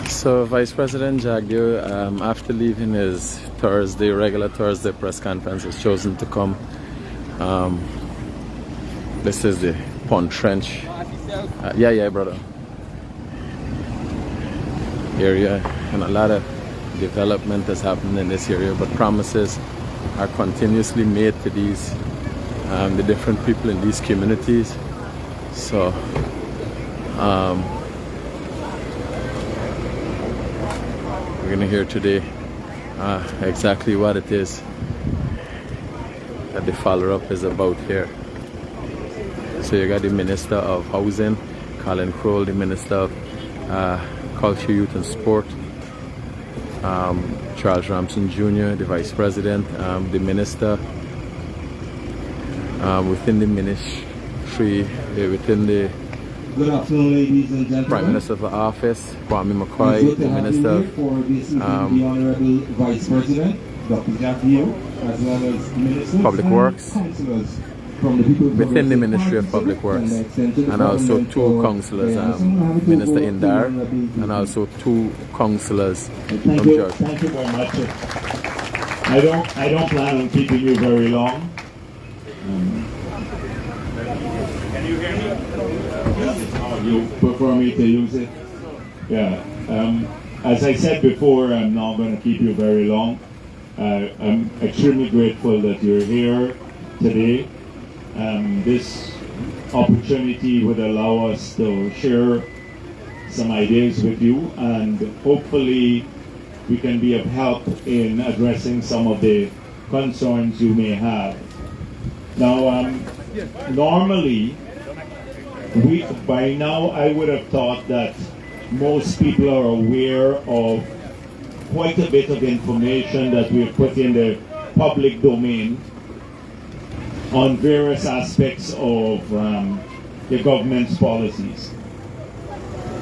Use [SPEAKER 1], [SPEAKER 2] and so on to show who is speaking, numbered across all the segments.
[SPEAKER 1] So Vice President JAGDEO, after leaving his regular Thursday press conference, has chosen to come. This is the Pond Trench. Yeah, brother. Area, and a lot of development has happened in this area, but promises are continuously made to these the different people in these communities. So we're gonna hear today exactly what it is that the follow-up is about here. So you got the Minister of Housing, Colin Crowell, the Minister of Culture, Youth and Sport, Charles Ramson Jr., the Vice President, the Minister within the ministry, within the
[SPEAKER 2] Good afternoon, ladies and gentlemen.
[SPEAKER 1] Prime Minister of the Office, Kwame McCoy, the Minister
[SPEAKER 2] the Honorable Vice President, Dr. JAGDEO, as well as Ministers
[SPEAKER 1] Public Works,
[SPEAKER 2] from the people
[SPEAKER 1] within the Ministry of Public Works, and also two councillors, Minister Indar, and also two councillors from Georgia.
[SPEAKER 3] Thank you very much. I don't plan on keeping you very long. Can you hear me? You prefer me to use it? Yeah. As I said before, I'm not going to keep you very long. I'm extremely grateful that you're here today. This opportunity would allow us to share some ideas with you, and hopefully we can be of help in addressing some of the concerns you may have. Now, normally, by now I would have thought that most people are aware of quite a bit of information that we've put in the public domain on various aspects of the government's policies.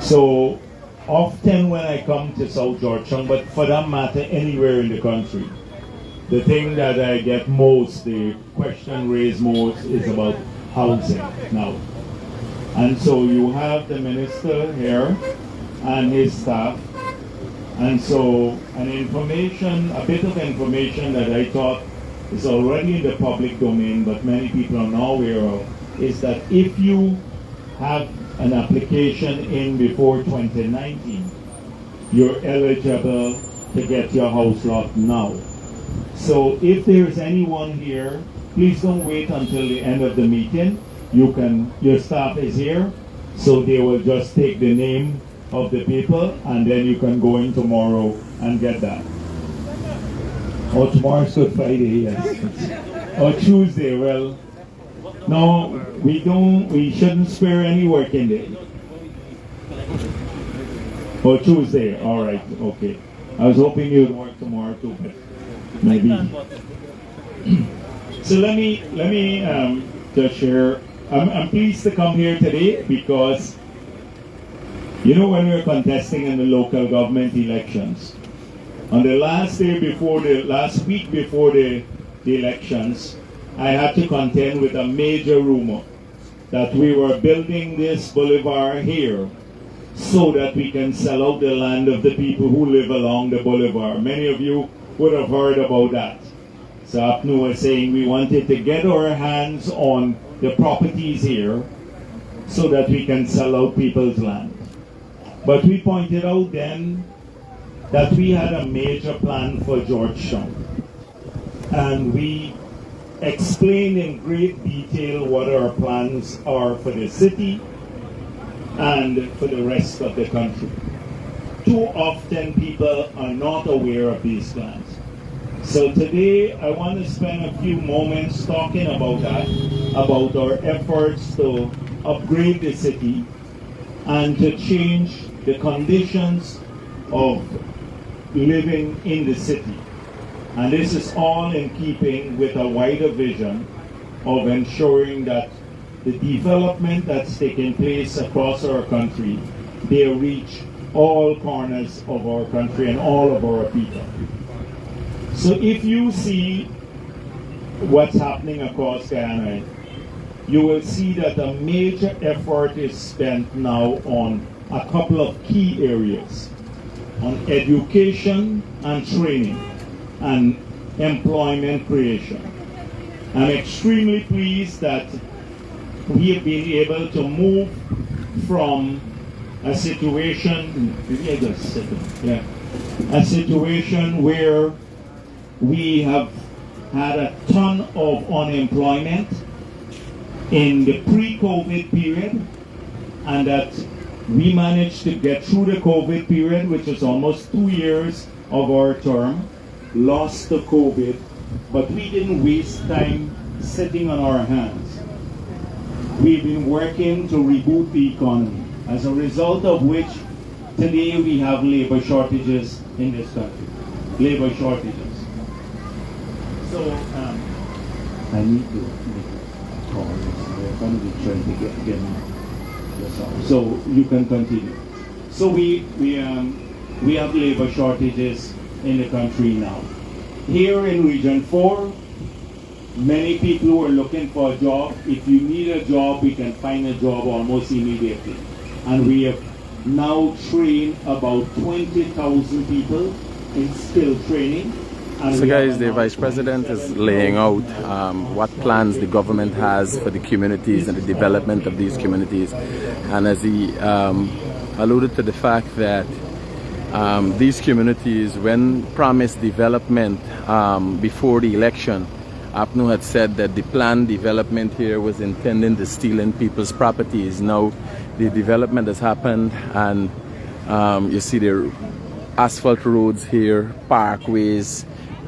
[SPEAKER 3] So often when I come to South Georgetown, but for that matter anywhere in the country, the thing that I get most, the question raised most, is about housing now. And so you have the minister here and his staff, and so a bit of information that I thought is already in the public domain, but many people are not aware of, is that if you have an application in before 2019, you're eligible to get your house lot now. So if there's anyone here, please don't wait until the end of the meeting. Your staff is here, so they will just take the name of the people, and then you can go in tomorrow and get that. Or tomorrow's Good Friday, yes. Or Tuesday, well, no, we shouldn't spare any working day. Or Tuesday, all right, okay. I was hoping you'd work tomorrow too, but maybe. So let me just share. I'm pleased to come here today because, you know, when we're contesting in the local government elections, on the last week before the elections, I had to contend with a major rumor that we were building this boulevard here so that we can sell out the land of the people who live along the boulevard. Many of you would have heard about that. So Apnu was saying we wanted to get our hands on the properties here so that we can sell out people's land. But we pointed out then that we had a major plan for Georgetown. And we explained in great detail what our plans are for the city and for the rest of the country. Too often people are not aware of these plans. So today I want to spend a few moments talking about that, about our efforts to upgrade the city and to change the conditions of living in the city. And this is all in keeping with a wider vision of ensuring that the development that's taking place across our country, they reach all corners of our country and all of our people. So if you see what's happening across Guyana, you will see that a major effort is spent now on a couple of key areas, on education and training and employment creation. I'm extremely pleased that we have been able to move from a situation, a situation where we have had a ton of unemployment in the pre-COVID period, and that we managed to get through the COVID period, which is almost 2 years of our term, lost to COVID, but we didn't waste time sitting on our hands. We've been working to reboot the economy, as a result of which today we have labor shortages in this country. Labor shortages. So I need to make a call. I'm going to be trying to get this out. So you can continue. So we have labor shortages in the country now. Here in Region 4, many people who are looking for a job, if you need a job, we can find a job almost immediately. And we have now trained about 20,000 people in skill training.
[SPEAKER 1] So guys, the Vice President is laying out what plans the government has for the communities and the development of these communities. And as he alluded to the fact that these communities, when promised development before the election, APNU had said that the planned development here was intending to steal in people's properties. Now the development has happened, and you see the asphalt roads here, parkways,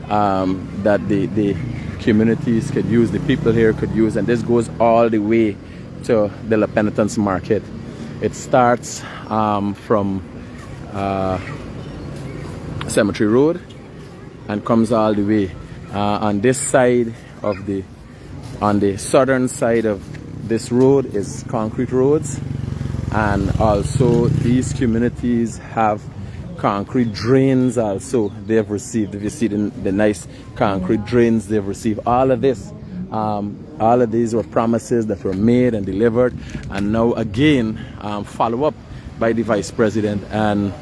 [SPEAKER 1] that the communities could use, the people here could use, and this goes all the way to the La Penitence Market. It starts from Cemetery Road and comes all the way on this side of on the southern side of this road is concrete roads, and also these communities have concrete drains also they've received. If you see the nice concrete drains they've received, all of this, all of these were promises that were made and delivered, and now again follow up by the Vice President, and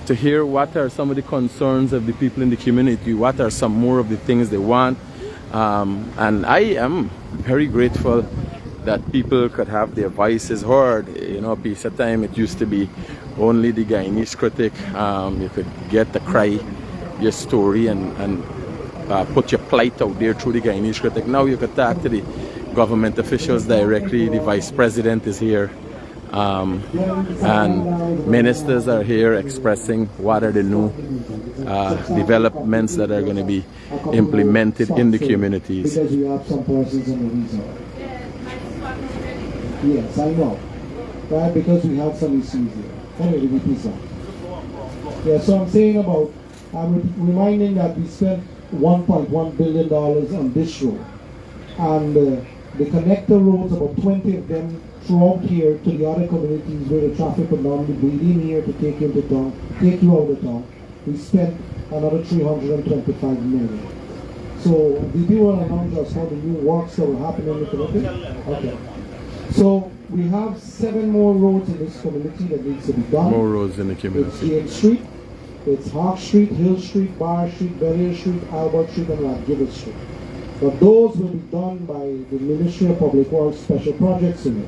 [SPEAKER 1] to hear what are some of the concerns of the people in the community, what are some more of the things they want, and I am very grateful that people could have their voices heard. You know, a piece of time it used to be only the Guyanese critic. You could get to cry your story and put your plight out there through the Guyanese critic. Now you could talk to the government officials directly. The Vice President is here, and ministers are here expressing what are the new developments that are going to be implemented in the communities.
[SPEAKER 4] Because we have some persons in the resort. Yes, I know. Right, because we have some issues here. Anyway, repeat that. Yeah, so I'm saying about, I'm reminding that we spent $1.1 billion on this road. And the connector roads, about 20 of them throughout here to the other communities where the traffic would normally bleed in here to take you into town, take you out of town. We spent another $325 million. So did you want to announce us how the new works that will happen in the community? Okay. So we have 7 more roads in this community that needs to be done.
[SPEAKER 1] More roads in the community.
[SPEAKER 4] It's Ian Street, it's Hawk Street, Hill Street, Bar Street, Bellier Street, Albert Street, and Radgibbet Street. But those will be done by the Ministry of Public Works Special Projects Unit.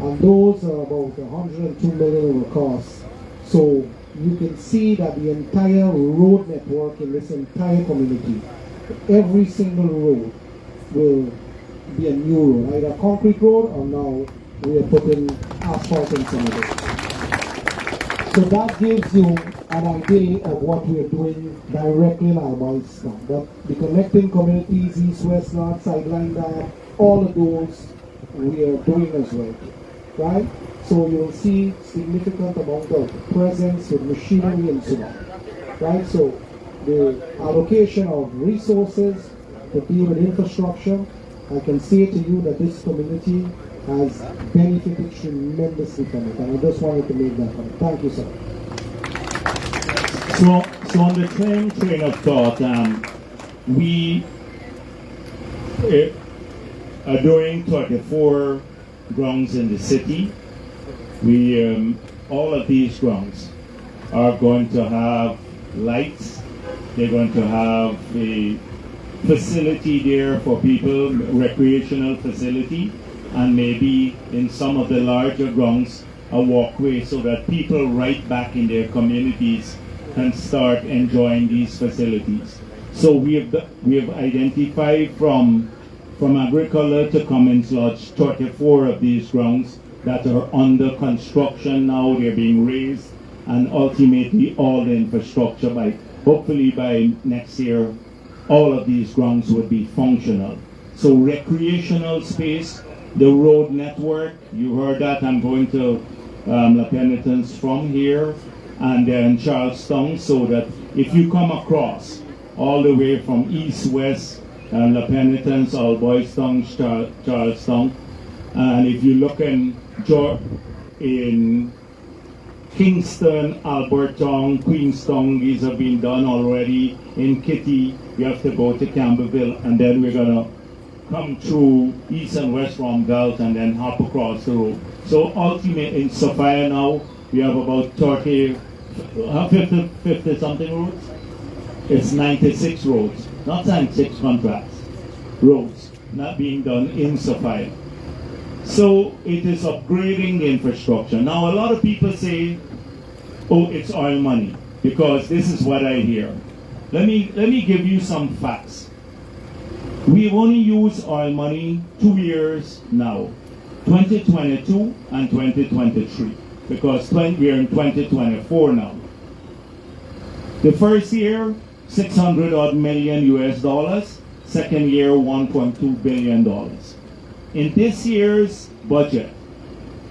[SPEAKER 4] And those are about $102 million over cost. So you can see that the entire road network in this entire community, every single road will be a new road, either a concrete road or now we are putting asphalt in some of it. So that gives you an idea of what we are doing directly in Almaistan. But the connecting communities, east, west, north, sideline dam, all of those we are doing as well. Right? So you will see significant amount of presence with machinery and so on. Right? So the allocation of resources to deal with infrastructure, I can say to you that this community has benefited tremendously from it, and I just wanted to make that point. Thank you, sir.
[SPEAKER 3] So on the train of thought, we are doing 24 grounds in the city. We all of these grounds are going to have lights. They're going to have a facility there for people, recreational facility, and maybe in some of the larger grounds a walkway so that people right back in their communities can start enjoying these facilities. So we have identified from Agriculture to Cummins Lodge 34 of these grounds that are under construction now. They're being raised, and ultimately all the infrastructure hopefully by next year all of these grounds would be functional. So recreational space, the road network, you heard that. I'm going to La Penitence from here and then Charlestown, so that if you come across all the way from east, west, La Penitence, Old Boystown, Charlestown, and if you look in Kingston, Albertown, Queenstown, these have been done already. In Kitty, you have to go to Campbellville, and then we're going to come through east and west from Galt and then hop across the road. So ultimately in Sophia now, we have about 50 something roads. It's 96 roads, not 96 contracts, roads not being done in Sophia. So it is upgrading the infrastructure. Now a lot of people say, oh, it's oil money, because this is what I hear. Let me give you some facts. We've only used oil money 2 years now, 2022 and 2023, because we are in 2024 now. The first year, 600 odd million US dollars. Second year, 1.2 billion dollars. In this year's budget,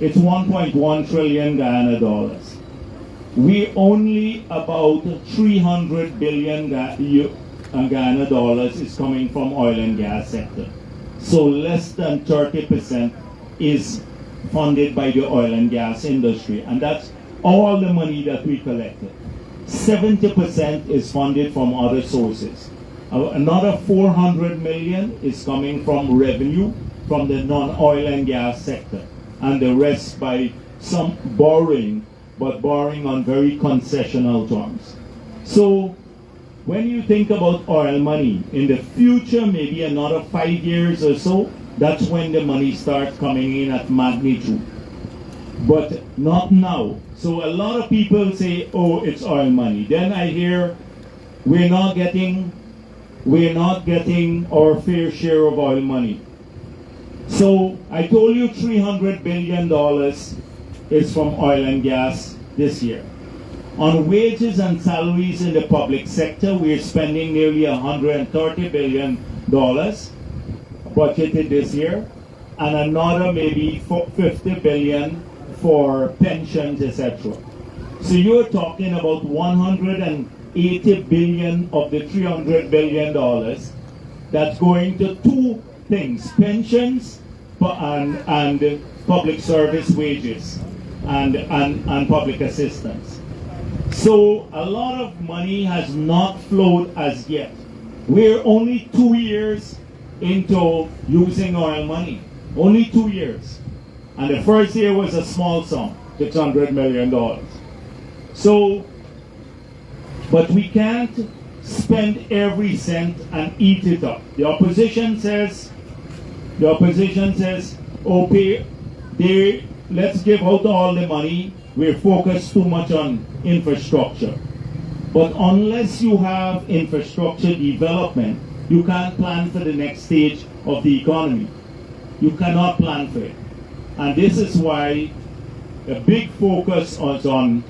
[SPEAKER 3] it's 1.1 trillion Guyana dollars. We only about 300 billion Guyana dollars is coming from oil and gas sector. So less than 30% is funded by the oil and gas industry, and that's all the money that we collected. 70% is funded from other sources. Another 400 million is coming from revenue from the non-oil and gas sector, and the rest by some borrowing, but borrowing on very concessional terms. So when you think about oil money, in the future, maybe another 5 years or so, that's when the money starts coming in at magnitude. But not now. So a lot of people say, oh, it's oil money. Then I hear we're not getting our fair share of oil money. So I told you $300 billion is from oil and gas this year. On wages and salaries in the public sector, we're spending nearly $130 billion budgeted this year, and another maybe $50 billion for pensions, etc. So you're talking about 180 billion of the $300 billion that's going to two things: pensions and public service wages and public assistance. So a lot of money has not flowed as yet. We're only 2 years into using oil money. Only 2 years. And the first year was a small sum, $600 million. So, but we can't spend every cent and eat it up. The opposition says, okay, let's give out all the money. We're focused too much on infrastructure. But unless you have infrastructure development, you can't plan for the next stage of the economy. You cannot plan for it. And this is why a big focus is on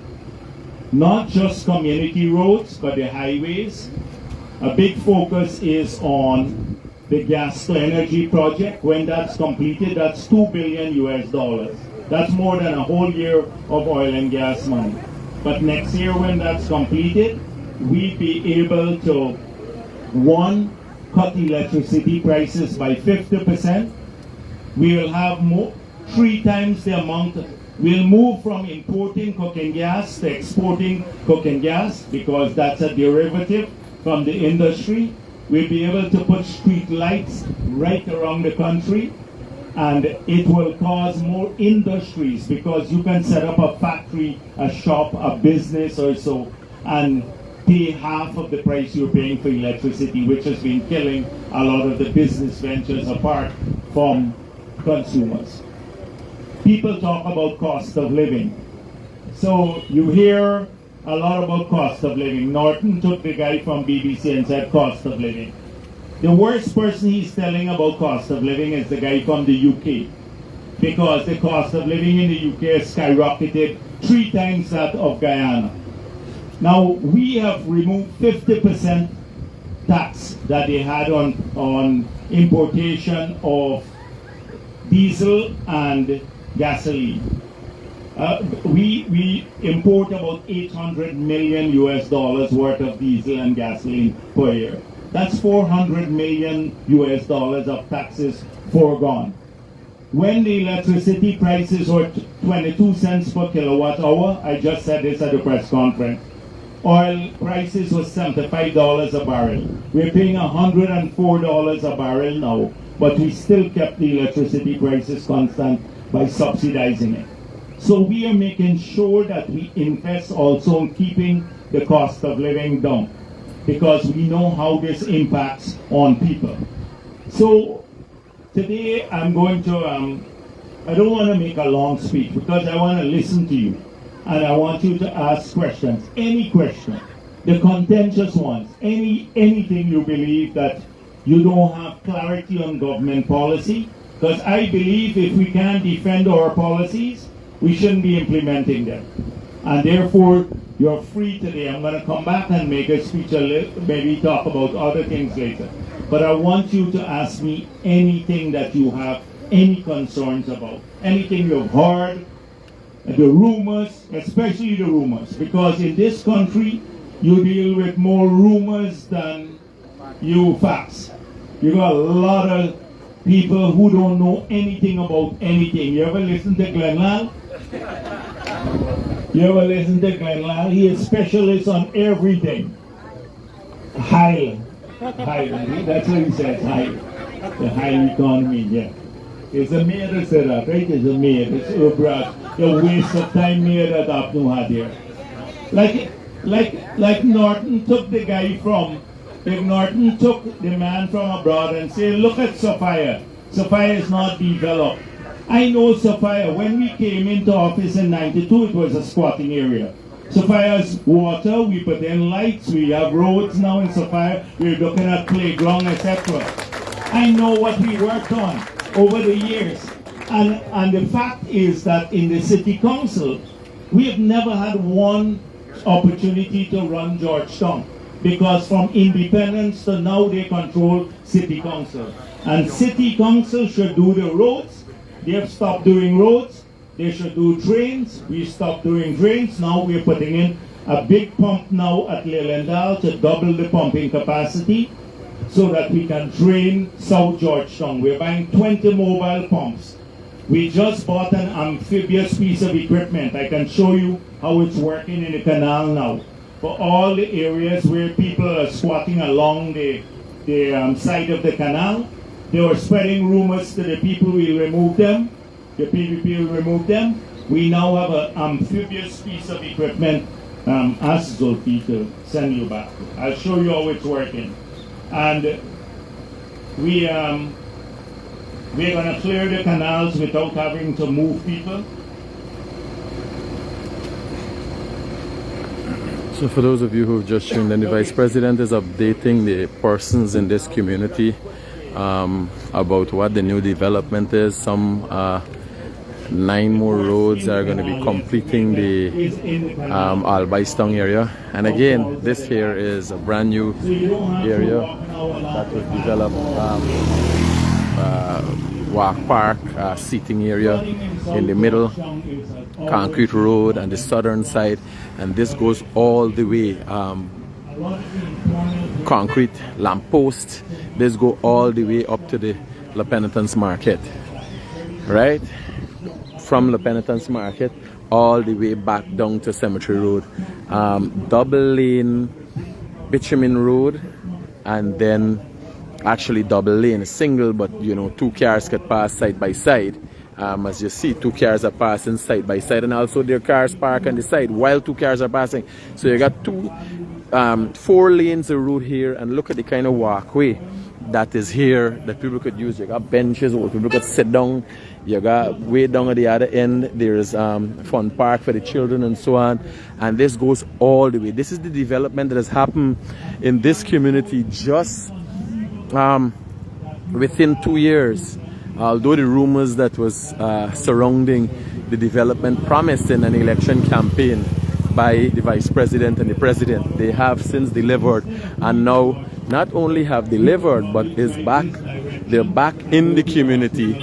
[SPEAKER 3] not just community roads, but the highways. A big focus is on the gas to energy project. When that's completed, that's $2 billion US. That's more than a whole year of oil and gas money. But next year when that's completed, we'll be able to, one, cut electricity prices by 50%. We will have 3 times the amount. We'll move from importing cooking gas to exporting cooking gas, because that's a derivative from the industry. We'll be able to put street lights right around the country, and it will cause more industries, because you can set up a factory, a shop, a business or so, and pay half of the price you're paying for electricity, which has been killing a lot of the business ventures apart from consumers. People talk about cost of living. So you hear a lot about cost of living. Norton took the guy from BBC and said cost of living. The worst person he's telling about cost of living is the guy from the UK, because the cost of living in the UK has skyrocketed 3 times that of Guyana. Now, we have removed 50% tax that they had on importation of diesel and gasoline. We import about $800 million worth of diesel and gasoline per year. That's $400 million of taxes foregone. When the electricity prices were 22 cents per kilowatt hour, I just said this at the press conference, oil prices was $75 a barrel. We're paying $104 a barrel now, but we still kept the electricity prices constant by subsidizing it. So we are making sure that we invest also in keeping the cost of living down, because we know how this impacts on people. So today I'm going to, I don't want to make a long speech, because I want to listen to you. And I want you to ask questions, any question, the contentious ones, anything you believe that you don't have clarity on government policy, because I believe if we can't defend our policies, we shouldn't be implementing them. And therefore, you're free today. I'm going to come back and make a speech, maybe talk about other things later. But I want you to ask me anything that you have any concerns about, anything you've heard, the rumors, especially the rumors, because in this country, you deal with more rumors than you facts. You got a lot of people who don't know anything about anything. You ever listen to Glenn Lal? You ever listen to Glenn Lal? He is specialist on everything. High. That's what he says, high. The high economy, yeah. It's a mayor that said that, right? It's a mayor. It's a waste of time mayor that I've no idea. Like Norton took the guy from, if Norton took the man from abroad and said, look at Sophia. Sophia is not developed. I know Sophia. When we came into office in '92, it was a squatting area. Sophia's water, we put in lights, we have roads now in Sophia, we're looking at playground, etc. I know what we worked on over the years. And the fact is that in the city council, we have never had one opportunity to run Georgetown, because from independence to now they control city council. And city council should do the roads. They have stopped doing roads. They should do drains. We stopped doing drains. Now we're putting in a big pump now at Leylandale to double the pumping capacity so that we can drain South Georgetown. We're buying 20 mobile pumps. We just bought an amphibious piece of equipment. I can show you how it's working in the canal now. For all the areas where people are squatting along the side of the canal, they were spreading rumors to the people. We remove them. The PVP will remove them. We now have an amphibious piece of equipment. Ask Zolfi to send you back. I'll show you how it's working. And we're going to clear the canals without having to move people.
[SPEAKER 1] So for those of you who've just tuned in, the Vice President is updating the persons in this community about what the new development is. Some 9 more roads are going to be completing the Albaistown area. And again, this here is a brand new area that was developed, walk park, seating area in the middle, concrete road on the southern side, and this goes all the way, concrete lamppost. This go all the way up to the La Penitence Market, right? From La Penitence Market all the way back down to Cemetery Road. Double lane bitumen road and then actually double lane, single, but you know, 2 cars could pass side by side. As you see, 2 cars are passing side by side, and also their cars park on the side while 2 cars are passing. So you got 4 lanes of road here, and look at the kind of walkway that is here that people could use. You got benches where people could sit down. You got way down at the other end, there's fun park for the children and so on. And this goes all the way. This is the development that has happened in this community just within 2 years. Although the rumors that was surrounding the development promised in an election campaign by the vice president and the president, they have since delivered, and now not only have delivered, but they're back in the community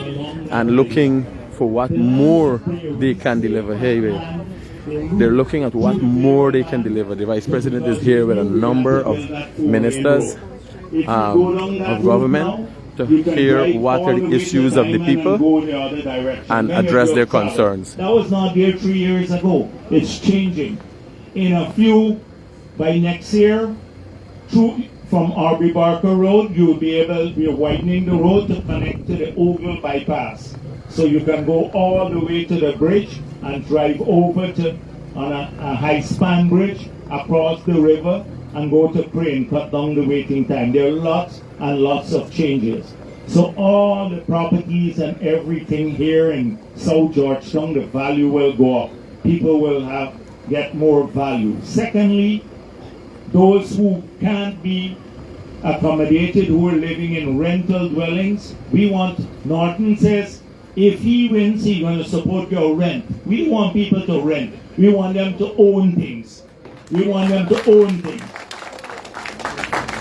[SPEAKER 1] and looking for what more they can deliver. They're looking at what more they can deliver. The vice president is here with a number of ministers of government to hear what are the issues of the people and address their concerns.
[SPEAKER 3] That was not there 3 years ago. It's changing. In a few, by next year, from Aubrey Barker Road, you will be able, we are widening the road to connect to the Oval bypass. So you can go all the way to the bridge and drive over to on a high span bridge across the river and go to Crane, cut down the waiting time. There are lots and lots of changes. So all the properties and everything here in South Georgetown, the value will go up. People will get more value. Secondly, those who can't be accommodated, who are living in rental dwellings, we want, Norton says, if he wins, he's going to support your rent. We want people to rent. We want them to own things. We want them to own things.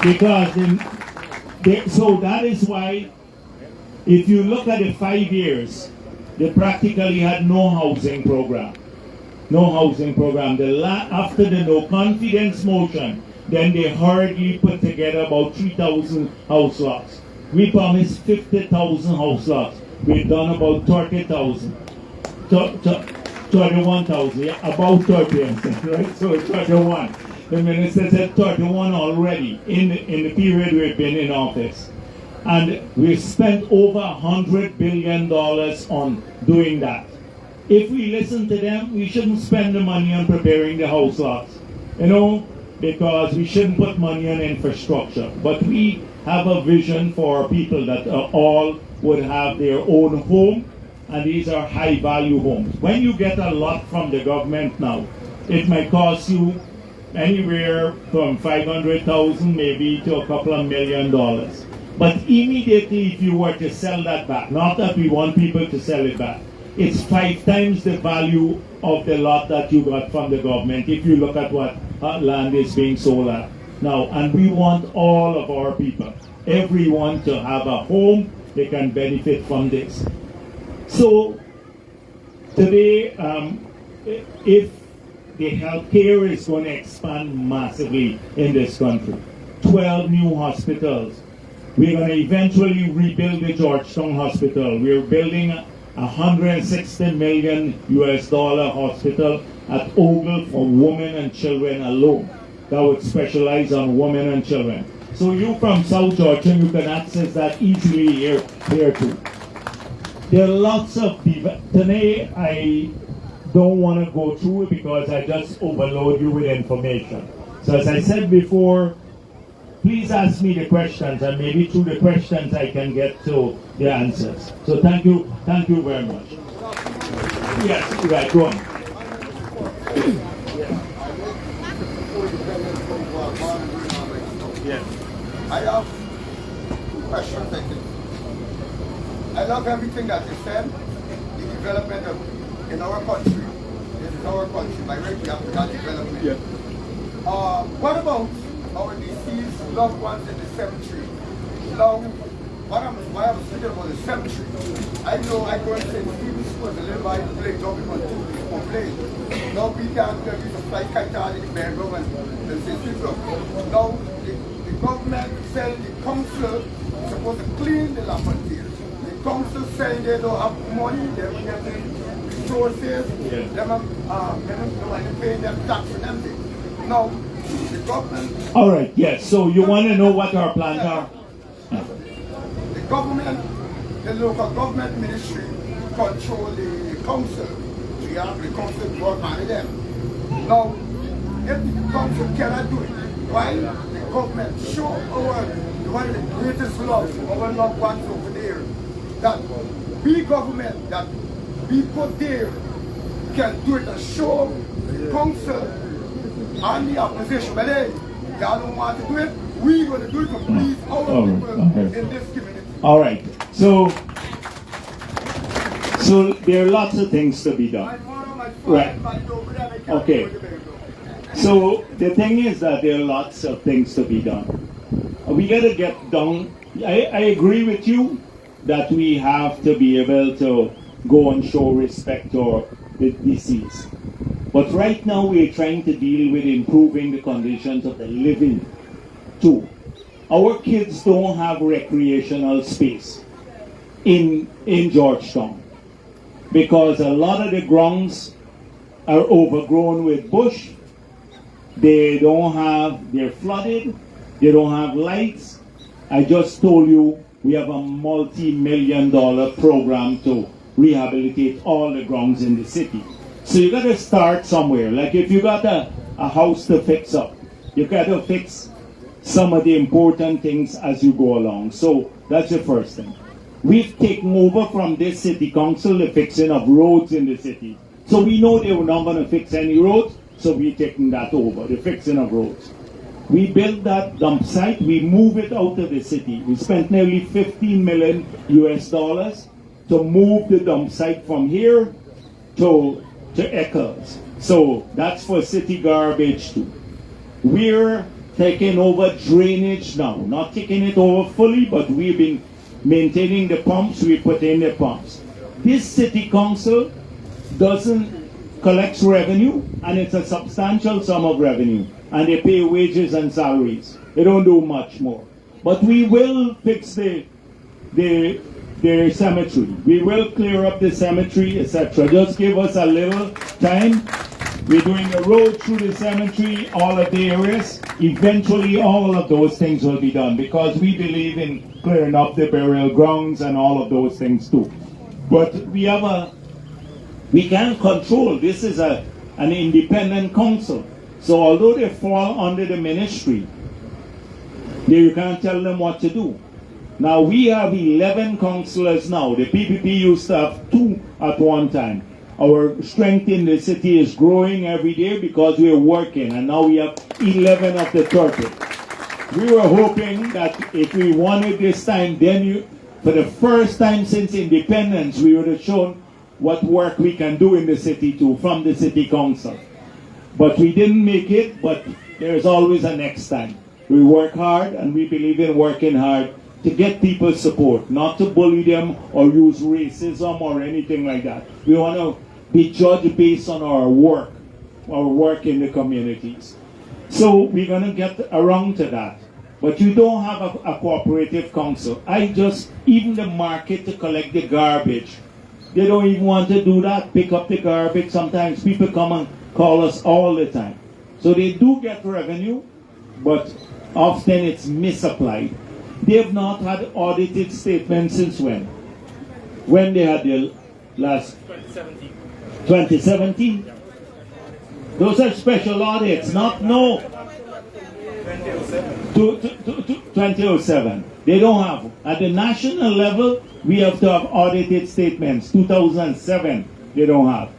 [SPEAKER 3] Because so that is why, if you look at the 5 years, they practically had no housing program. No housing program. After the no confidence motion, then they hurriedly put together about 3,000 house lots. We promised 50,000 house lots. We've done about 30,000. 31,000, yeah, about 30, right? So 31. The minister said 31 already in the period we've been in office. And we've spent over $100 billion on doing that. If we listen to them, we shouldn't spend the money on preparing the house lots, you know, because we shouldn't put money on infrastructure. But we have a vision for people that all would have their own home, and these are high-value homes. When you get a lot from the government now, it might cost you anywhere from $500,000 maybe to a couple of $1 million. But immediately, if you were to sell that back, not that we want people to sell it back, it's 5 times the value of the lot that you got from the government if you look at what land is being sold at now. And we want all of our people, everyone, to have a home. They can benefit from this. So today, if the healthcare is going to expand massively in this country, 12 new hospitals. We're going to eventually rebuild the Georgetown Hospital. We're building a $160 million hospital at Ogle for women and children alone. That would specialize on women and children. So you from South Georgetown, you can access that easily here too. There are lots of people. Today, I don't want to go through it because I just overload you with information. So as I said before, please ask me the questions, and maybe through the questions I can get to the answers. So thank you very much. Yes, right, go on. Yes.
[SPEAKER 5] I have questions, I think. I love everything that you said, the development in our country. This is our country, by right we have to have development.
[SPEAKER 3] Yeah.
[SPEAKER 5] What about our deceased loved ones in the cemetery? Now, what I was thinking about the cemetery. I know I go and say Stephen School, the little boy play jumping on two people play. Now we can't do a fly kite out in the bedroom and say Stephen. Now the government said the council is supposed to clean the Lafontaine. The council saying they don't have money, they're getting resources, they're paying them tax and everything. Now, The government.
[SPEAKER 3] All right, yes. So you want to know what our plans are?
[SPEAKER 5] The government, the local government ministry control the council. We have the council work on them. Now, if the council cannot do it, why the government show one of the greatest love, our loved ones over there, that we government, that we put there, can do it and show council and the opposition. But hey, y'all don't want to do it, we're going to do it to please our people in this community.
[SPEAKER 3] All right. So there are lots of things to be done. Right. Okay. So the thing is that there are lots of things to be done. We got to get down. I agree with you that we have to be able to go and show respect to the deceased. But right now we're trying to deal with improving the conditions of the living too. Our kids don't have recreational space in Georgetown because a lot of the grounds are overgrown with bush. They're flooded, they don't have lights. I just told you we have a multi-million-dollar program to rehabilitate all the grounds in the city. So you gotta start somewhere. Like if you got a house to fix up, you gotta fix some of the important things as you go along. So that's the first thing. We've taken over from this city council the fixing of roads in the city. So we know they were not going to fix any roads, so we're taking that over, the fixing of roads. We built that dump site, we moved it out of the city. We spent nearly $15 million to move the dump site from here to Eccles. So that's for city garbage too. We're taking over drainage now, not taking it over fully, but we've been maintaining the pumps, we put in the pumps. This city council doesn't collect revenue, and it's a substantial sum of revenue, and they pay wages and salaries. They don't do much more. But we will fix the cemetery. We will clear up the cemetery, etc. Just give us a little time. We're doing a road through the cemetery, all of the areas. Eventually, all of those things will be done because we believe in clearing up the burial grounds and all of those things too. But we can't control. This is an independent council. So although they fall under the ministry, you can't tell them what to do. Now we have 11 councillors now. The PPP used to have 2 at one time. Our strength in the city is growing every day because we are working, and now we have 11 of the 30. We were hoping that if we won it this time, then for the first time since independence, we would have shown what work we can do in the city too, from the city council. But we didn't make it, but there's always a next time. We work hard, and we believe in working hard to get people's support, not to bully them or use racism or anything like that. We want to be judged based on our work in the communities. So we're going to get around to that. But you don't have a cooperative council. Even the market to collect the garbage, they don't even want to do that, pick up the garbage. Sometimes people come and call us all the time. So they do get revenue, but often it's misapplied. They have not had audited statements since when? When they had their last? 2017. 2017? Those are special audits, not no. 2007. They don't have. At the national level, we have to have audited statements. 2007, they don't have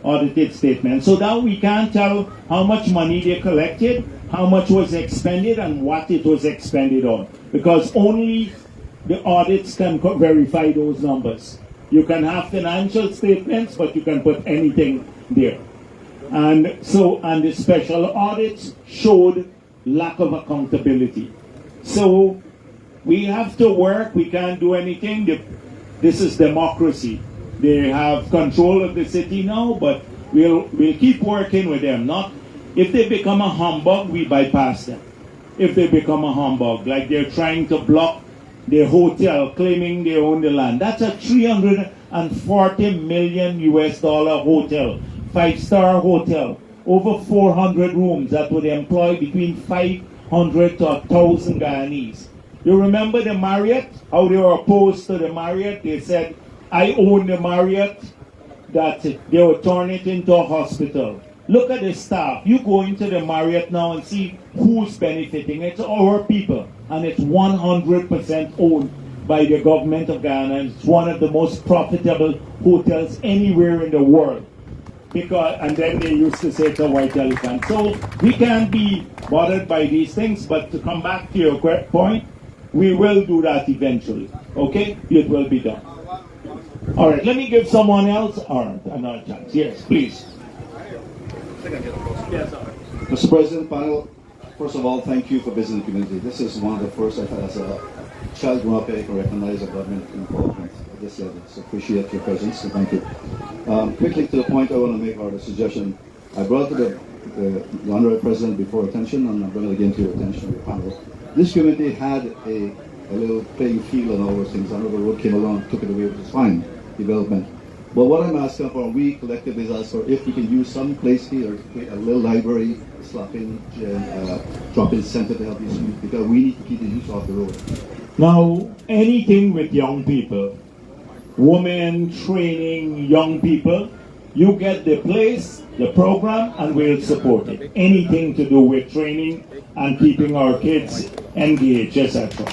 [SPEAKER 3] audited statements. So now we can't tell how much money they collected, how much was expended, and what it was expended on. Because only the audits can verify those numbers. You can have financial statements, but you can put anything there. And the special audits showed lack of accountability. So we have to work, we can't do anything. This is democracy. They have control of the city now, but we'll keep working with them. Not if they become a humbug, we bypass them. If they become a humbug, like they're trying to block their hotel, claiming they own the land. That's a $340 million hotel, 5-star hotel. over 400 rooms that would employ between 500 to 1,000 Guyanese. You remember the Marriott? How they were opposed to the Marriott? They said, I own the Marriott, that they would turn it into a hospital. Look at the staff. You go into the Marriott now and see who's benefiting. It's our people, and it's 100% owned by the government of Guyana. And it's one of the most profitable hotels anywhere in the world. And then they used to say it's a white elephant. So we can't be bothered by these things, but to come back to your point, we will do that eventually. Okay? It will be done. All right, let me give someone else another chance. Yes, please. Yes, sir.
[SPEAKER 6] Mr. President, panel, first of all, thank you for visiting the community. This is one of the first I've had as a child growing up here to recognize a government involvement at this level. So appreciate your presence, so thank you. Quickly to the point I want to make, or the suggestion, I brought to the Honorable President before attention, and I'm bringing it again to your attention, your panel. This community had a little playing field and all those things. Honorable Road came along, took it away, which is fine, development. But what I'm asking for, we collectively is asked for, if we can use some place here, a little library, drop-in center to help these youth, because we need to keep the youth off the road.
[SPEAKER 3] Now, anything with young people, women training young people, you get the place, the program, and we'll support it. Anything to do with training and keeping our kids engaged, etc.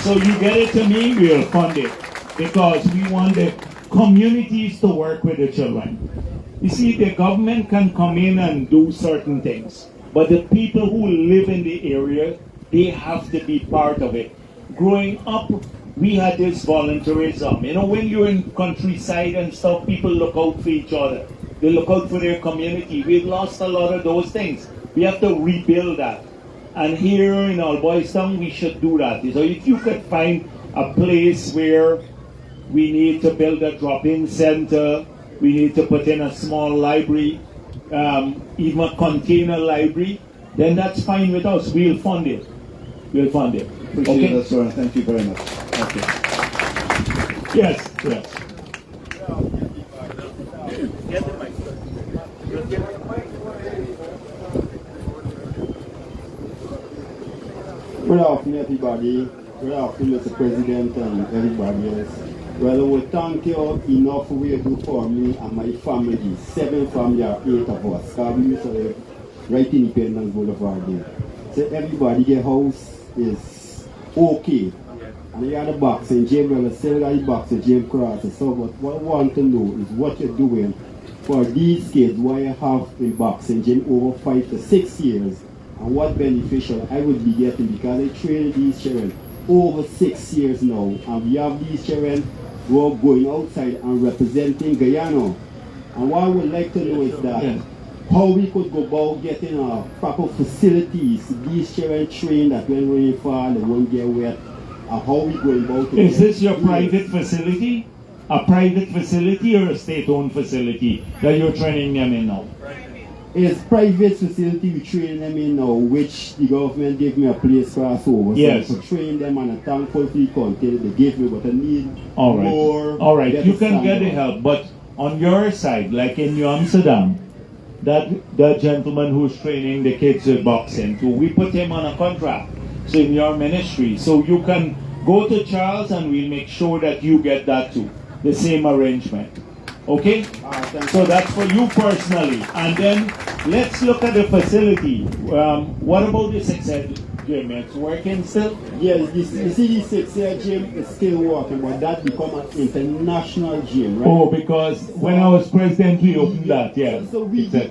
[SPEAKER 3] So you get it to me, we'll fund it, because we want the communities to work with the children. You see, the government can come in and do certain things, but the people who live in the area, they have to be part of it. Growing up, we had this volunteerism. You know, when you're in countryside and stuff, people look out for each other. They look out for their community. We've lost a lot of those things. We have to rebuild that. And here in All Boys Town, we should do that. So if you could find a place where we need to build a drop-in center, we need to put in a small library, even a container library, then that's fine with us. We'll fund it. We'll fund it.
[SPEAKER 6] Appreciate that, sir. Thank you very much.
[SPEAKER 3] Okay. Yes, yes.
[SPEAKER 7] Good afternoon, everybody. Good afternoon, Mr. President and everybody else. Well, I will thank you enough for what you do for me and my family. 7 family or 8 of us. Because we used to live right in Independence Boulevard there. So everybody, their house is okay. And you have the boxing gym, well, the same like the boxing gym cross. So but what I want to know is what you're doing for these kids who you have in boxing gym over 5 to 6 years, and what beneficial I would be getting, because I train these children over 6 years now, and we have these children who are going outside and representing Guyana. And what I would like to know is that how we could go about getting proper facilities. These children train that when rain fall, they won't get wet. And how we go about it.
[SPEAKER 3] Is this your private facility? A private facility or a state-owned facility that you're training them in now?
[SPEAKER 7] It's private facility we train them in now, which the government gave me a place crossover.
[SPEAKER 3] Yes.
[SPEAKER 7] So to train them, and I'm thankful for the content they gave me, but I need more.
[SPEAKER 3] All right, you can get the help, but on your side, like in New Amsterdam, that gentleman who's training the kids with boxing, so we put him on a contract. So in your ministry, so you can go to Charles and we'll make sure that you get that too. The same arrangement. Okay? So that's for you personally. And then let's look at the facility. What about the 6-head gym? It's working still?
[SPEAKER 7] Yes, you see the 6-head gym is still working, but that become an international gym, right?
[SPEAKER 3] Oh, because when I was president, we opened that, yeah.
[SPEAKER 7] So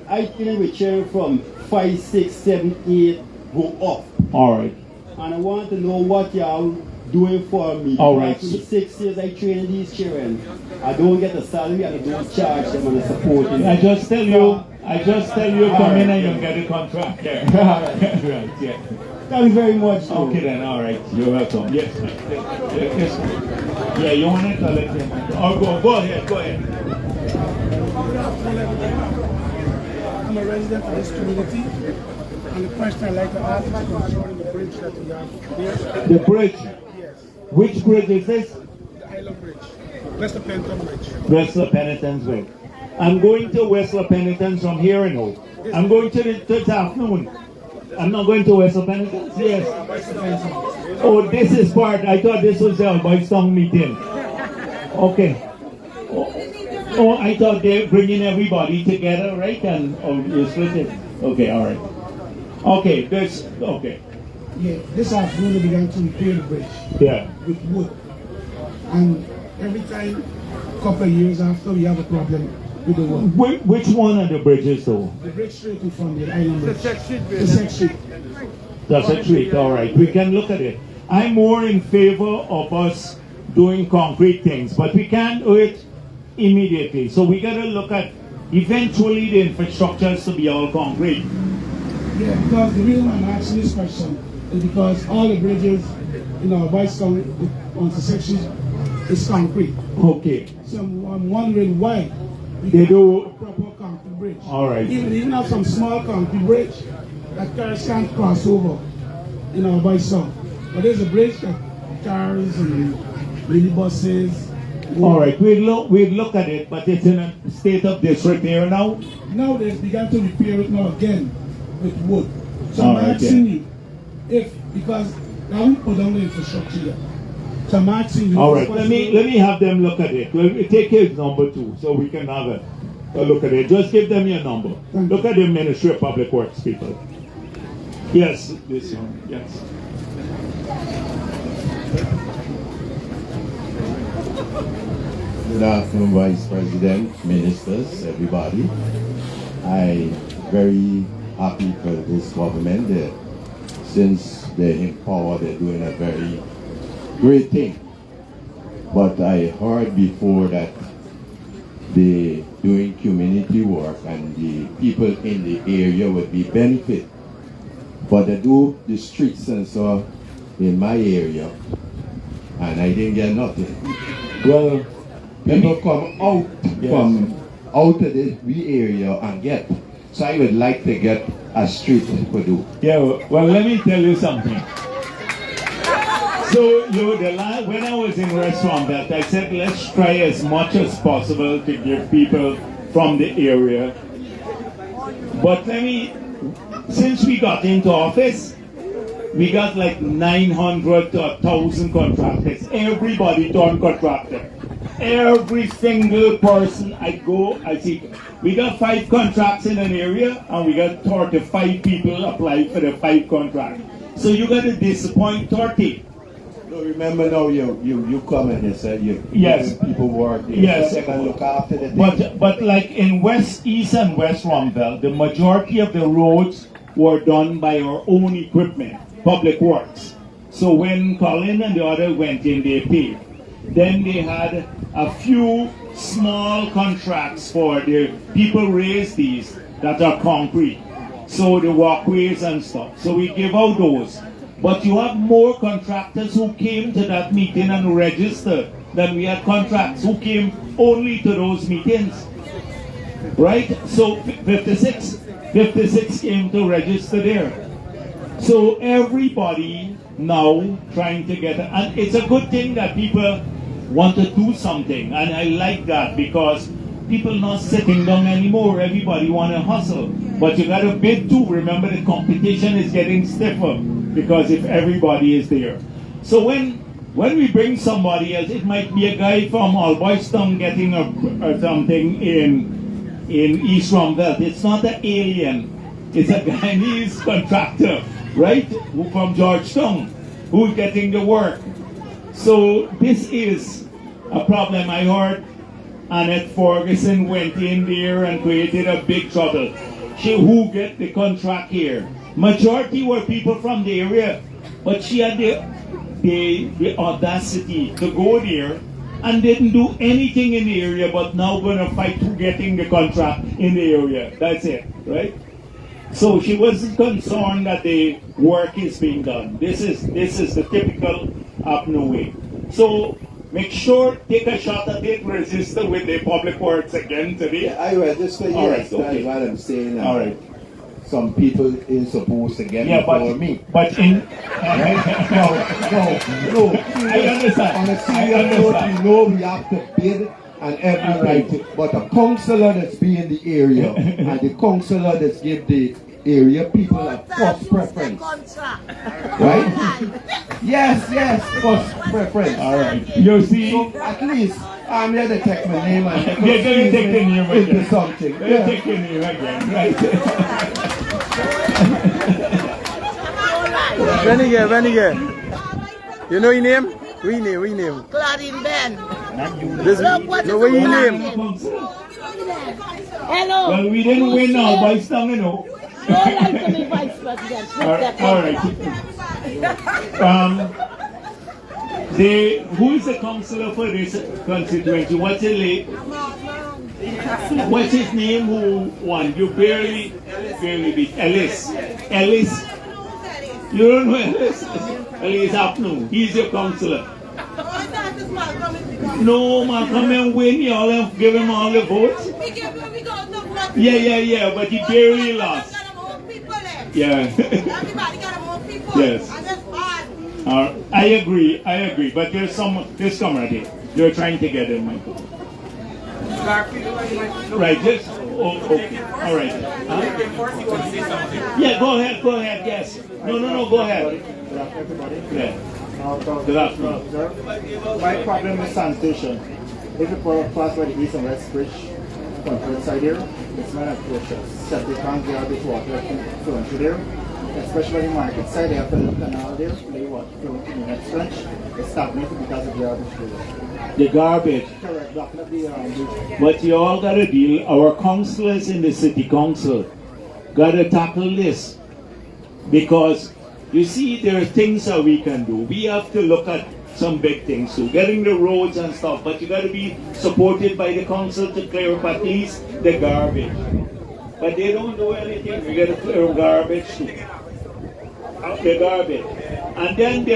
[SPEAKER 7] I think we train from 5, 6, 7, 8, go up.
[SPEAKER 3] All right.
[SPEAKER 7] And I want to know what y'all doing for me.
[SPEAKER 3] All right.
[SPEAKER 7] For 6 years I train these children. I don't get a salary and I don't charge them and I support them.
[SPEAKER 3] I just tell you, come in and you get a contract there. Right, yeah.
[SPEAKER 7] Thank you very much. Though.
[SPEAKER 3] Okay then, all right. You're welcome. Yes. Yes. Yeah, you want to collect him? Oh, go ahead.
[SPEAKER 8] I'm a resident of this community, and the question I'd like to ask is concerning the bridge that we have here.
[SPEAKER 3] The bridge?
[SPEAKER 8] Yes.
[SPEAKER 3] Which bridge is this?
[SPEAKER 8] The Island Bridge. West La Penitence Bridge.
[SPEAKER 3] West La Penitence Bridge. I'm going to West La Penitence from here and out. I'm going to this afternoon. I'm not going to West Penitence. Yes. Oh, this is part. I thought this was the Boys Town meeting. Okay. Oh, I thought they're bringing everybody together, right? And you split it. Okay, all right. Okay, this. Okay.
[SPEAKER 8] Yeah, this afternoon they began to repair the bridge.
[SPEAKER 3] Yeah.
[SPEAKER 8] With wood. And every time, a couple of years after, we have a problem with the wood.
[SPEAKER 3] Which one of the bridges, though?
[SPEAKER 8] The bridge straight in front of the island bridge.
[SPEAKER 5] The section.
[SPEAKER 8] The section.
[SPEAKER 3] That's a treat, all right. We can look at it. I'm more in favor of us doing concrete things, but we can't do it immediately. So we got to look at eventually the infrastructure has to be all concrete.
[SPEAKER 8] Yeah, because the reason I'm asking this question is because all the bridges in our Boys Town on the section is concrete.
[SPEAKER 3] Okay.
[SPEAKER 8] So I'm wondering why
[SPEAKER 3] They do.
[SPEAKER 8] a proper concrete bridge.
[SPEAKER 3] All right.
[SPEAKER 8] Even have some small concrete bridge that cars can't cross over in our Boys Town. But there's a bridge that cars and minibuses.
[SPEAKER 3] All right, we'll look at it, but it's in a state of disrepair now.
[SPEAKER 8] Now they've begun to repair it now again with wood. So
[SPEAKER 3] All
[SPEAKER 8] I'm
[SPEAKER 3] right,
[SPEAKER 8] asking you if, because I won't put down the infrastructure yet. So I'm asking you.
[SPEAKER 3] All right, let me have them look at it. We'll take his number too, so we can have a look at it. Just give them your number. Look at the Ministry of Public Works people. Yes, this one. Yes.
[SPEAKER 9] Good afternoon, Vice President, Ministers, everybody. I'm very happy for this government that since they're in power, they're doing a very great thing. But I heard before that they're doing community work and the people in the area would be benefit. But they do the streets and so in my area, and I didn't get nothing. Well, people come out from out of the area and get. So I would like to get a street to do.
[SPEAKER 3] Yeah, well, let me tell you something. So, when I was in Restaurant Belt, I said, let's try as much as possible to give people from the area. But since we got into office, we got like 900 to 1,000 contractors. Everybody turned contractor. Every single person I see. We got 5 contracts in an area, and we got 35 people applied for the 5 contracts. So you got to disappoint 30.
[SPEAKER 9] No, remember now you come and you said
[SPEAKER 3] Yes.
[SPEAKER 9] people work.
[SPEAKER 3] Yes.
[SPEAKER 9] They can look after the thing.
[SPEAKER 3] But like in East and West Rumbell, the majority of the roads were done by our own equipment, Public Works. So when Colin and the other went in, they paid. Then they had a few small contracts for the people raise these that are concrete. So the walkways and stuff. So we give out those. But you have more contractors who came to that meeting and registered than we had contracts who came only to those meetings. Right? So 56 came to register there. So everybody now trying to get, and it's a good thing that people want to do something, and I like that because people not sitting down anymore. Everybody want to hustle, but you got to bid too. Remember, the competition is getting stiffer because if everybody is there. So when we bring somebody else, it might be a guy from Alboystown getting a something in East Rumbell. It's not an alien. It's a Guyanese contractor, right? Who from Georgetown, who's getting the work. So this is a problem. I heard Annette Ferguson went in there and created a big trouble. Who get the contract here? Majority were people from the area, but she had the audacity to go there and didn't do anything in the area, but now gonna fight to getting the contract in the area. That's it, right? So she wasn't concerned that the work is being done. This is the typical Abno way. So make sure, take a shot at it, register with the Public Works again today.
[SPEAKER 9] Yeah, I register, yes,
[SPEAKER 3] All right, okay.
[SPEAKER 9] that's what I'm saying.
[SPEAKER 3] All right.
[SPEAKER 9] Some people is supposed to get before me.
[SPEAKER 3] But in
[SPEAKER 9] no.
[SPEAKER 3] I understand.
[SPEAKER 9] On a
[SPEAKER 3] I
[SPEAKER 9] serious note,
[SPEAKER 3] understand.
[SPEAKER 9] we know we have to bid and everything. But a councillor that's be in the area and the councillor that's give the area people a first preference. Right? Yes, first preference.
[SPEAKER 3] All right. You see?
[SPEAKER 9] So at least I'm here to take my name and
[SPEAKER 3] they're going to take the name
[SPEAKER 9] into
[SPEAKER 3] again.
[SPEAKER 9] something.
[SPEAKER 3] They'll take your name again, right?
[SPEAKER 1] Renegade. You know your name? We name.
[SPEAKER 10] Claudine Ben.
[SPEAKER 1] This,
[SPEAKER 10] Look, what
[SPEAKER 1] no,
[SPEAKER 10] is
[SPEAKER 1] what
[SPEAKER 10] the
[SPEAKER 1] your name?
[SPEAKER 10] Hello.
[SPEAKER 3] Well, we didn't win now, Vice Town, you know.
[SPEAKER 10] Don't like to be vice president.
[SPEAKER 3] All right. Who is the councillor for this constituency? What's his name who won? You barely beat Ellis. You don't know Ellis? Ellis Apnu. He's your councillor. No, Malcolm and win. Y'all have give him all the votes. Yeah, but he barely lost. Yeah. Yes. I agree. But there's comrade here. You're trying to get him, Michael. Right, yes. Okay. All right. Yeah, go ahead, yes. No, go ahead. Yeah. Good afternoon.
[SPEAKER 11] My problem is sanitation. If you pass by the east and west bridge, on the side here, it's not atrocious. Septic tank, garbage, water flowing through there. Especially on the market side, they have a little canal there, they water flowing to the next trench. It's stagnated because of garbage there.
[SPEAKER 3] The garbage.
[SPEAKER 11] Correct, blocking up the bridge.
[SPEAKER 3] But you all got to deal, our councillors in the city council got to tackle this. Because, you see, there are things that we can do. We have to look at some big things too, getting the roads and stuff, but you got to be supported by the council to clear up at least the garbage. But they don't do anything. We got to clear up garbage too. The garbage. And then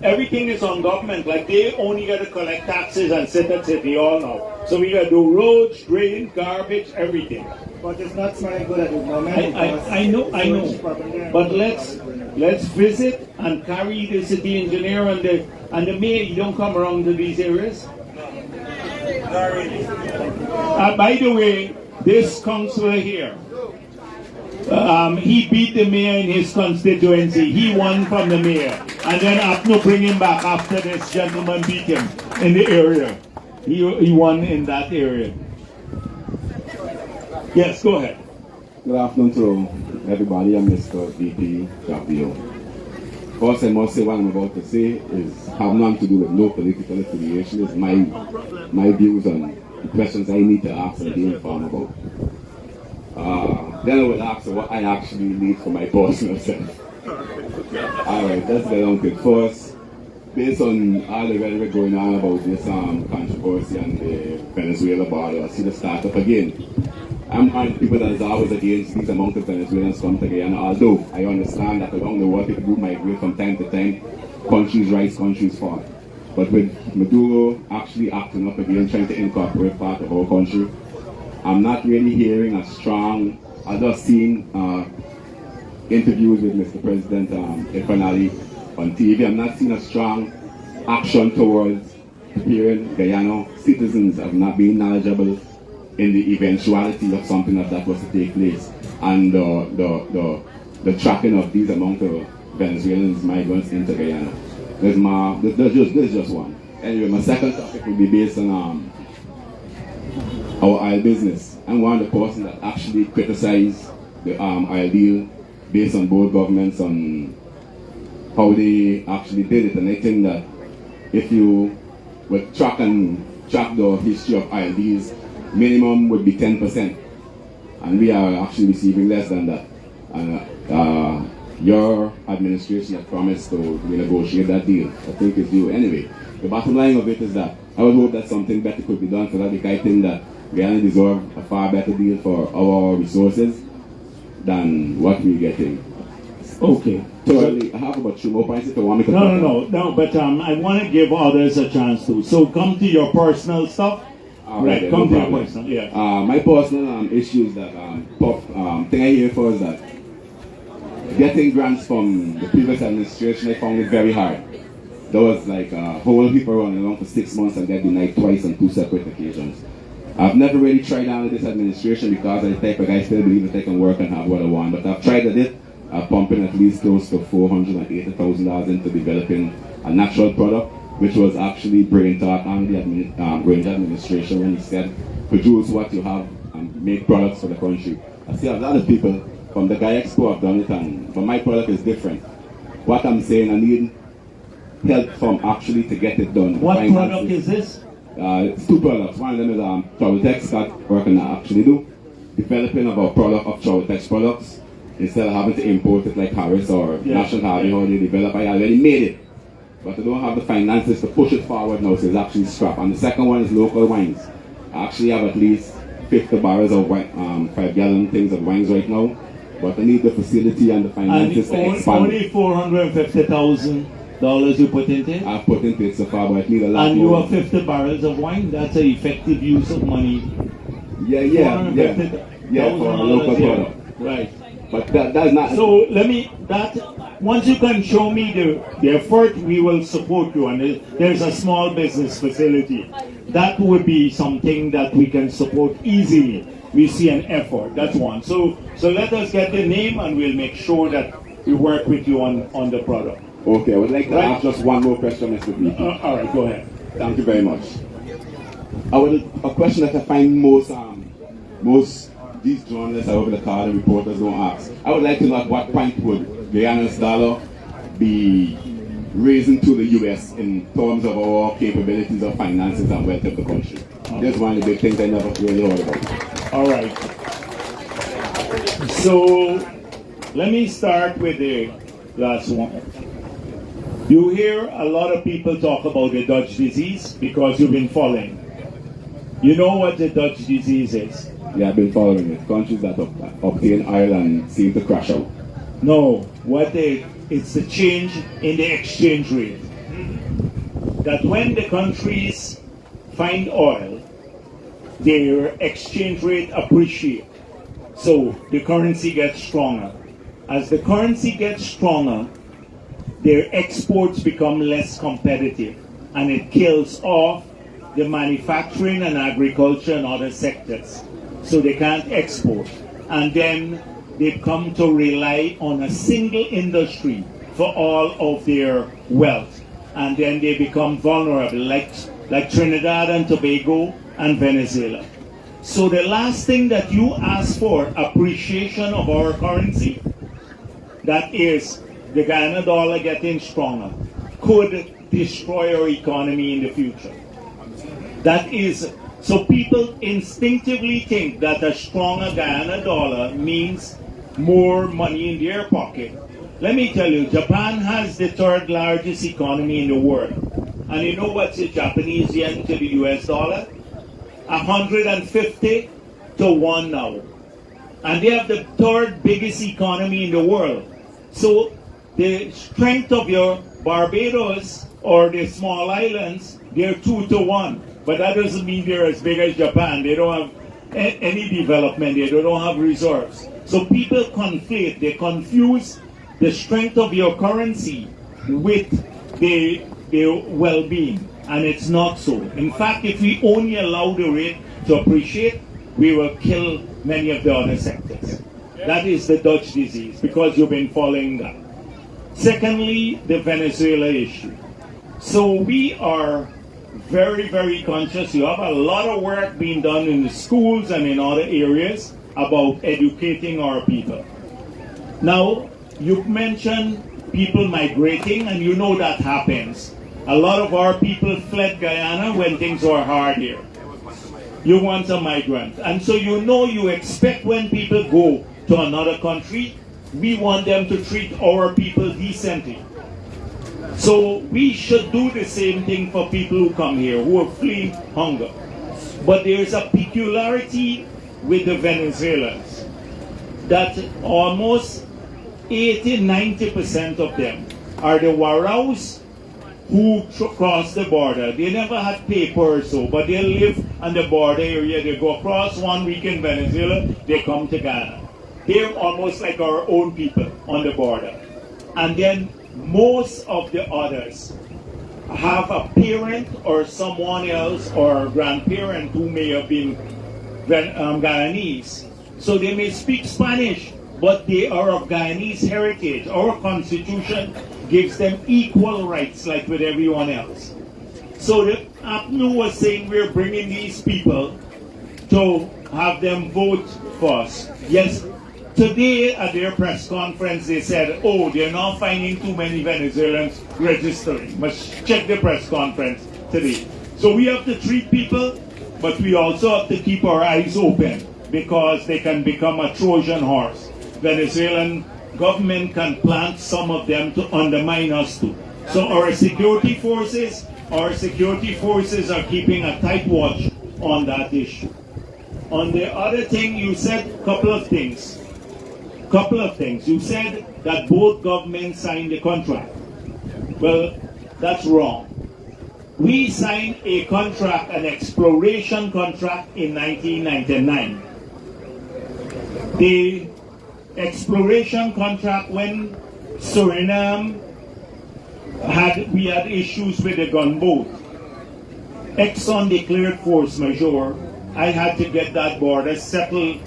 [SPEAKER 3] everything is on government. Like they only got to collect taxes and sit at city hall now. So we got to do roads, drain, garbage, everything.
[SPEAKER 11] But it's not smelling good at the moment.
[SPEAKER 3] I know. But let's visit and carry the city engineer and the mayor. You don't come around to these areas. By the way, this councillor here, he beat the mayor in his constituency. He won from the mayor. And then Apno bring him back after this gentleman beat him in the area. He won in that area. Yes, go ahead.
[SPEAKER 9] Good afternoon to everybody. I'm Mr. VP JAGDEO. First, I must say what I'm about to say is have nothing to do with no political affiliation. It's my views on the questions I need to ask and be informed about. Then I will ask what I actually need for my personal self. Alright, let's get on to it. First, based on all the rhetoric going on about this controversy and the Venezuela border, I see the start up again. I'm one of the people that is always against these amount of Venezuelans come to Guyana, although I understand that around the world people do migrate from time to time, countries rise, countries fall. But with Maduro actually acting up again, trying to incorporate part of our country, I'm not really hearing a strong, I've just seen interviews with Mr. President Ifanali on TV. I'm not seeing a strong action towards preparing Guyana citizens of not being knowledgeable in the eventuality of something that was to take place, and the tracking of these amount of Venezuelans migrants into Guyana. There's just one. Anyway, my second topic will be based on our oil business. I'm one of the persons that actually criticized the oil deal based on both governments on how they actually did it, and I think that if you would track the history of oil deals, minimum would be 10%, and we are actually receiving less than that. And your administration has promised to renegotiate that deal. I think it's due. Anyway, the bottom line of it is that I would hope that something better could be done for that, because I think that Guyana deserves a far better deal for our resources than what we're getting.
[SPEAKER 3] Okay.
[SPEAKER 9] So I have about 2 more points if you want me to talk.
[SPEAKER 3] No, but I want to give others a chance to. So come to your personal stuff. Right, come to your personal, yeah.
[SPEAKER 9] My personal issues that thing I hear for is that getting grants from the previous administration, I found it very hard.
[SPEAKER 12] There was like a whole people running around for 6 months and get denied twice on 2 separate occasions. I've never really tried out this administration because I'm the type of guy still believe that I can work and have what I want. But I've tried it. I've pumped in at least close to $480,000 into developing a natural product, which was actually brain thought on the range administration when he said, produce what you have and make products for the country. I see a lot of people from the Guy Expo have done it, but my product is different. What I'm saying, I need help from actually to get it done.
[SPEAKER 3] What product is this?
[SPEAKER 12] It's 2 products. One of them is Traveltex that we're going to actually do. Developing of a product of Traveltex products instead of having to import it like Harris or National Harvey how they develop. I already made it, but I don't have the finances to push it forward now, so it's actually scrap. And the second one is local wines. I actually have at least 50 barrels of wine, 5-gallon things of wines right now, but I need the facility and the finances to expand.
[SPEAKER 3] Only $450,000 you put into it?
[SPEAKER 12] I've put into it so far, but I need a lot
[SPEAKER 3] and
[SPEAKER 12] more.
[SPEAKER 3] And you have 50 barrels of wine? That's an effective use of money.
[SPEAKER 12] Yeah, for a local product.
[SPEAKER 3] Right.
[SPEAKER 12] But that's not...
[SPEAKER 3] So once you can show me the effort, we will support you. And there's a small business facility. That would be something that we can support easily. We see an effort, that's one. So let us get the name and we'll make sure that we work with you on the product.
[SPEAKER 12] Okay, I would like to ask just one more question, Mr. VP.
[SPEAKER 3] All right, go ahead.
[SPEAKER 12] Thank you very much. A question that I find most these journalists over the card and reporters don't ask. I would like to know at what point would Guyana's dollar be raising to the US in terms of our capabilities of finances and wealth of the country. That's one of the big things I never really heard about.
[SPEAKER 3] All right. So let me start with the last one. You hear a lot of people talk about the Dutch disease because you've been following. You know what the Dutch disease is?
[SPEAKER 12] Yeah, I've been following it. Countries that obtain Ireland seem to crash out.
[SPEAKER 3] No, it's the change in the exchange rate. That when the countries find oil, their exchange rate appreciates. So the currency gets stronger. As the currency gets stronger, their exports become less competitive and it kills off the manufacturing and agriculture and other sectors. So they can't export. And then they come to rely on a single industry for all of their wealth. And then they become vulnerable, like Trinidad and Tobago and Venezuela. So the last thing that you ask for, appreciation of our currency, that is the Guyana dollar getting stronger, could destroy our economy in the future. That is, so people instinctively think that a stronger Guyana dollar means more money in their pocket. Let me tell you, Japan has the 3rd largest economy in the world. And you know what's the Japanese yen to the US dollar? 150 to 1 now. And they have the 3rd biggest economy in the world. So the strength of your Barbados or the small islands, they're 2 to 1. But that doesn't mean they're as big as Japan. They don't have any development. They don't have reserves. So people conflate, they confuse the strength of your currency with the well-being. And it's not so. In fact, if we only allow the rate to appreciate, we will kill many of the other sectors. That is the Dutch disease, because you've been following that. Secondly, the Venezuela issue. So we are very, very conscious. You have a lot of work being done in the schools and in other areas about educating our people. Now, you mentioned people migrating, and you know that happens. A lot of our people fled Guyana when things were hard here. You want a migrant. And so you expect when people go to another country, we want them to treat our people decently. So we should do the same thing for people who come here, who are fleeing hunger. But there's a peculiarity with the Venezuelans, that almost 80-90% of them are the Waraus who cross the border. They never had papers, but they live on the border area. They go across 1 week in Venezuela, they come to Ghana. They're almost like our own people on the border. And then most of the others have a parent or someone else or grandparent who may have been Guyanese. So they may speak Spanish, but they are of Guyanese heritage. Our constitution gives them equal rights like with everyone else. So the APNU was saying we're bringing these people to have them vote for us. Yes, today at their press conference they said, oh, they're not finding too many Venezuelans registering. Must check the press conference today. So we have to treat people, but we also have to keep our eyes open because they can become a Trojan horse. Venezuelan government can plant some of them to undermine us too. So our security forces are keeping a tight watch on that issue. On the other thing, you said a couple of things. You said that both governments signed the contract. Well, that's wrong. We signed a contract, an exploration contract in 1999. The exploration contract when Suriname we had issues with the gunboat. Exxon declared force majeure. I had to get that border settled,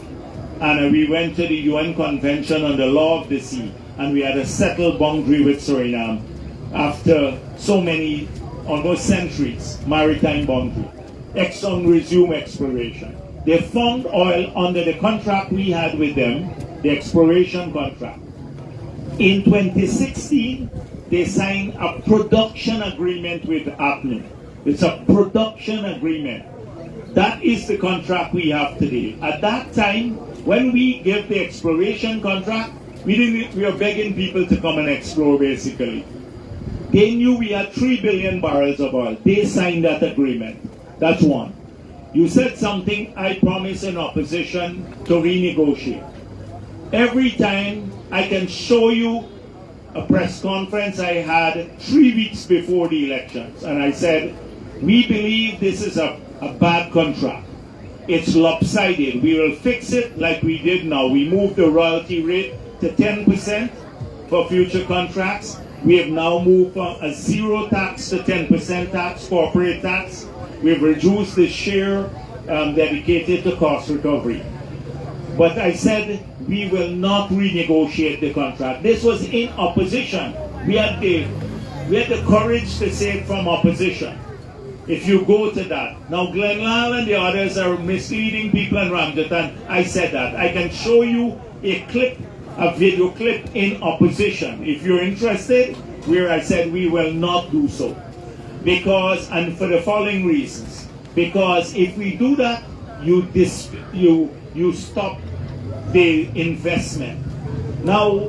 [SPEAKER 3] and we went to the UN Convention on the Law of the Sea, and we had a settled boundary with Suriname after so many, almost centuries, maritime boundary. Exxon resumed exploration. They found oil under the contract we had with them, the exploration contract. In 2016, they signed a production agreement with APNU. It's a production agreement. That is the contract we have today. At that time, when we gave the exploration contract, we were begging people to come and explore basically. They knew we had 3 billion barrels of oil. They signed that agreement. That's one. You said something I promised in opposition to renegotiate. Every time I can show you a press conference I had 3 weeks before the elections, and I said, we believe this is a bad contract. It's lopsided. We will fix it like we did now. We moved the royalty rate to 10% for future contracts. We have now moved from a 0 tax to 10% tax, corporate tax. We've reduced the share dedicated to cost recovery. But I said we will not renegotiate the contract. This was in opposition. We had the courage to say it from opposition. If you go to that. Now Glenlal and the others are misleading people in Ramjatan. I said that. I can show you a video clip in opposition. If you're interested, where I said we will not do so. Because, and for the following reasons. Because if we do that, you stop the investment. Now,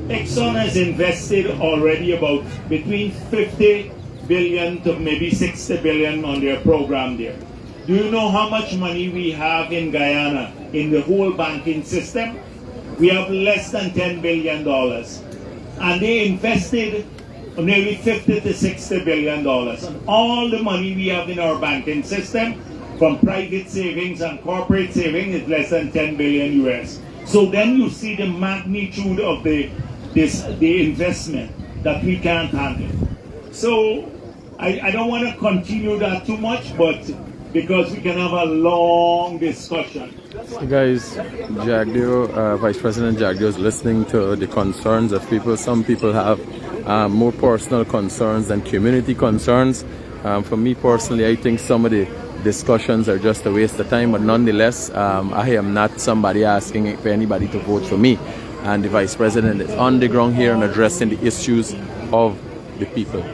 [SPEAKER 3] Exxon has invested already about between 50 billion to maybe 60 billion on their program there. Do you know how much money we have in Guyana in the whole banking system? We have less than $10 billion. And they invested nearly 50 to 60 billion dollars. And all the money we have in our banking system from private savings and corporate savings is less than 10 billion US. So then you see the magnitude of the investment that we can't handle. So I don't want to continue that too much, but because we can have a long discussion.
[SPEAKER 1] So guys, JAGDEO, Vice President JAGDEO is listening to the concerns of people. Some people have more personal concerns than community concerns. For me personally, I think some of the discussions are just a waste of time, but nonetheless, I am not somebody asking for anybody to vote for me. And the Vice President is on the ground here and addressing the issues of the people.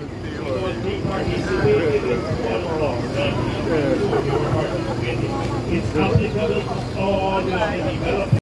[SPEAKER 3] It's applicable to all